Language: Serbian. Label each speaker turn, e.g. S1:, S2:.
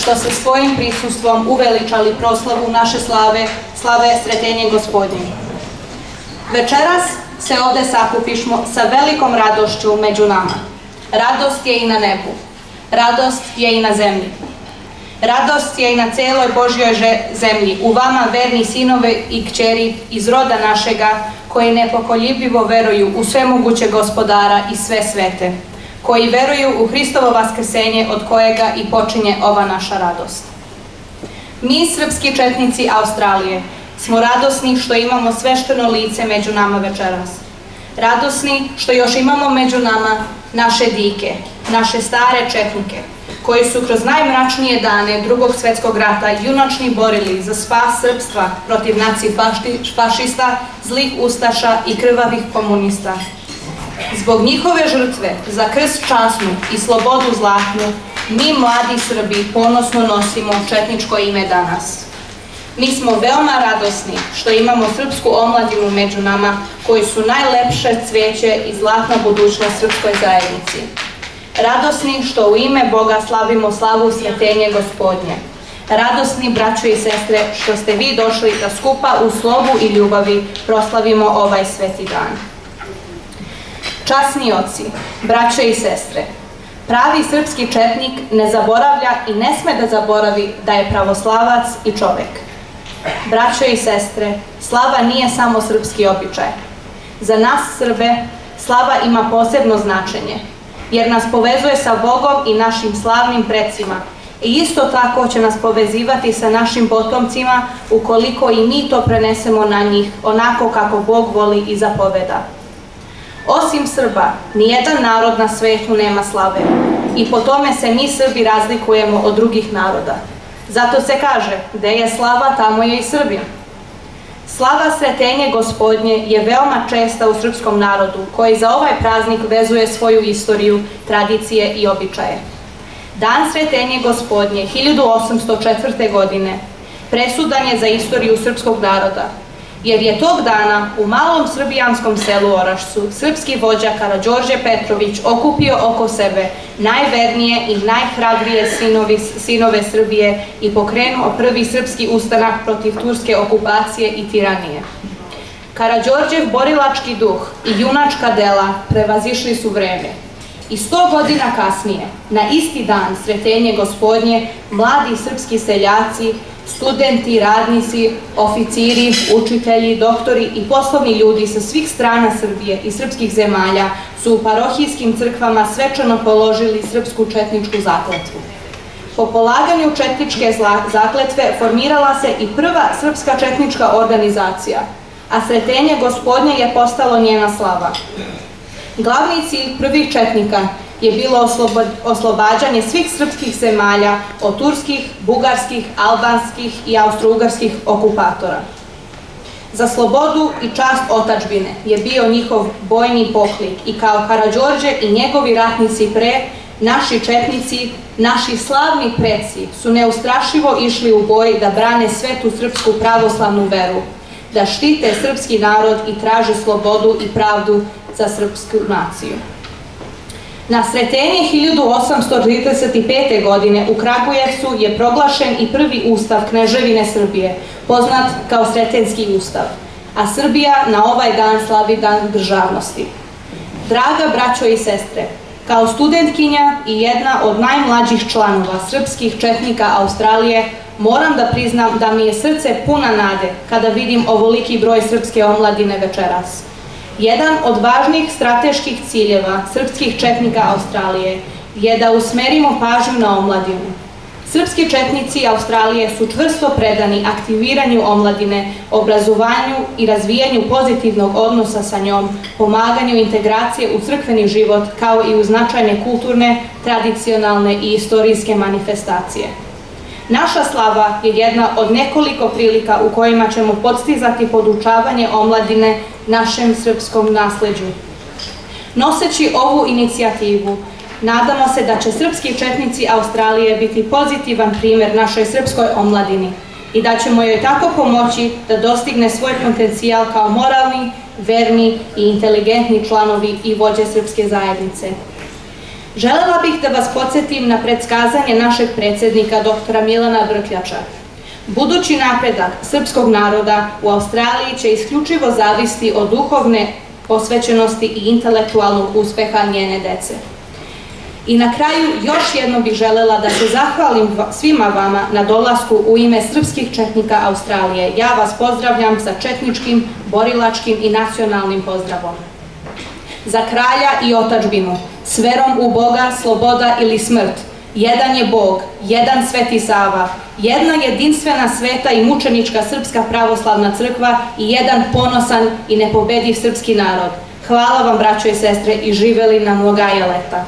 S1: što se svojim prisustvom uveličali proslavu naše slave Sretenje Gospodnje. Večeras se ovde sakupišmo sa velikom radošću među nama. Radost je i na nebu, radost je i na zemlji. Radost je i na celoj Božjoj zemlji, u vama verni sinove i kćeri iz roda našega, koji nepokoljivivo veruju u svemoguće Gospodara i sve svete, koji veruju u Hristovo vaskrsenje od kojega i počinje ova naša radost. Mi, srpski četnici Australije, smo radosni što imamo svešteno lice među nama večeras. Radosni što još imamo među nama naše dike, naše stare četnike, koji su kroz najmračnije dane Drugog svjetskog rata junačni borili za spas srpstva protiv fašista, zlih ustaša i krvavih komunista. Zbog njihove žrtve za krst časnu i slobodu zlatnu, mi mladi Srbi ponosno nosimo četničko ime danas. Mi smo veoma radosni što imamo srpsku omladinu među nama, koji su najlepše cveće i zlatna budućnost srpskoj zajednici. Radosni što u ime Boga slavimo slavu Sretenje Gospodnje. Radosni, braćo i sestre, što ste vi došli da skupa u slovu i ljubavi proslavimo ovaj sveti dan. Časni oci, braćo i sestre, pravi srpski četnik ne zaboravlja i ne sme da zaboravi da je pravoslavac i čovek. Braćo i sestre, slava nije samo srpski običaj. Za nas Srbe slava ima posebno značenje, jer nas povezuje sa Bogom i našim slavnim predsima i isto tako će nas povezivati sa našim potomcima ukoliko i mi to prenesemo na njih onako kako Bog voli i zapoveda. Osim Srba, nijedan narod na svetu nema slave i po tome se mi Srbi razlikujemo od drugih naroda. Zato se kaže, gde je slava, tamo je i Srbin. Slava Sretenje Gospodnje je veoma česta u srpskom narodu, koji za ovaj praznik vezuje svoju istoriju, tradicije i običaje. Dan Sretenje Gospodnje 1804. godine presudan je za istoriju srpskog naroda, jer je tog dana u malom srbijanskom selu Orašcu srpski vođa Karađorđe Petrović okupio oko sebe najvernije i najhrabrije sinove Srbije i pokrenuo prvi srpski ustanak protiv turske okupacije i tiranije. Karađorđev borilački duh i junačka dela prevazišli su vreme. I 100 godina kasnije, na isti dan Sretenje Gospodnje, mladi srpski seljaci, studenti, radnici, oficiri, učitelji, doktori i poslovni ljudi sa svih strana Srbije i srpskih zemalja su u parohijskim crkvama svečano položili srpsku četničku zakletvu. Po polaganju četničke zakletve formirala se i prva srpska četnička organizacija, a Sretenje Gospodnje je postalo njena slava. Glavni cilj prvih četnika je bilo oslobađanje svih srpskih zemalja od turskih, bugarskih, albanskih i austrougarskih okupatora. Za slobodu i čast otadžbine je bio njihov bojni poklik i kao Karađorđe i njegovi ratnici pre, naši četnici, naši slavni preci su neustrašivo išli u boj da brane svetu srpsku pravoslavnu veru, da štite srpski narod i traže slobodu i pravdu za srpsku naciju. Na Sretenje 1835. godine u Kragujevcu je proglašen i prvi ustav Kneževine Srbije, poznat kao Sretenski ustav, a Srbija na ovaj dan slavi Dan državnosti. Draga braćo i sestre, kao studentkinja i jedna od najmlađih članova srpskih četnika Australije, moram da priznam da mi je srce puna nade kada vidim ovoliki broj srpske omladine večeras. Jedan od važnih strateških ciljeva srpskih četnika Australije je da usmerimo pažnju na omladinu. Srpski četnici Australije su čvrsto predani aktiviranju omladine, obrazovanju i razvijanju pozitivnog odnosa sa njom, pomaganju integracije u crkveni život kao i u značajne kulturne, tradicionalne i istorijske manifestacije. Naša slava je jedna od nekoliko prilika u kojima ćemo podstizati podučavanje omladine našem srpskom nasleđu. Noseći ovu inicijativu, nadamo se da će srpski četnici Australije biti pozitivan primjer našoj srpskoj omladini i da ćemo joj tako pomoći da dostigne svoj potencijal kao moralni, verni i inteligentni članovi i vođe srpske zajednice. Želela bih da vas podsjetim na predskazanje našeg predsjednika dr. Milana Brkljača. Budući napredak srpskog naroda u Australiji će isključivo zavisti od duhovne posvećenosti i intelektualnog uspeha njene dece. I na kraju još jednom bih želela da se zahvalim svima vama na dolasku u ime srpskih četnika Australije. Ja vas pozdravljam sa četničkim, borilačkim i nacionalnim pozdravom. Za kralja i otadžbinu, s verom u Boga, sloboda ili smrt, jedan je Bog, jedan Sveti Sava, jedna jedinstvena sveta i mučenička Srpska pravoslavna crkva i jedan ponosan i nepobediv srpski narod. Hvala vam, braćo i sestre, i živeli nam mnogaja leta.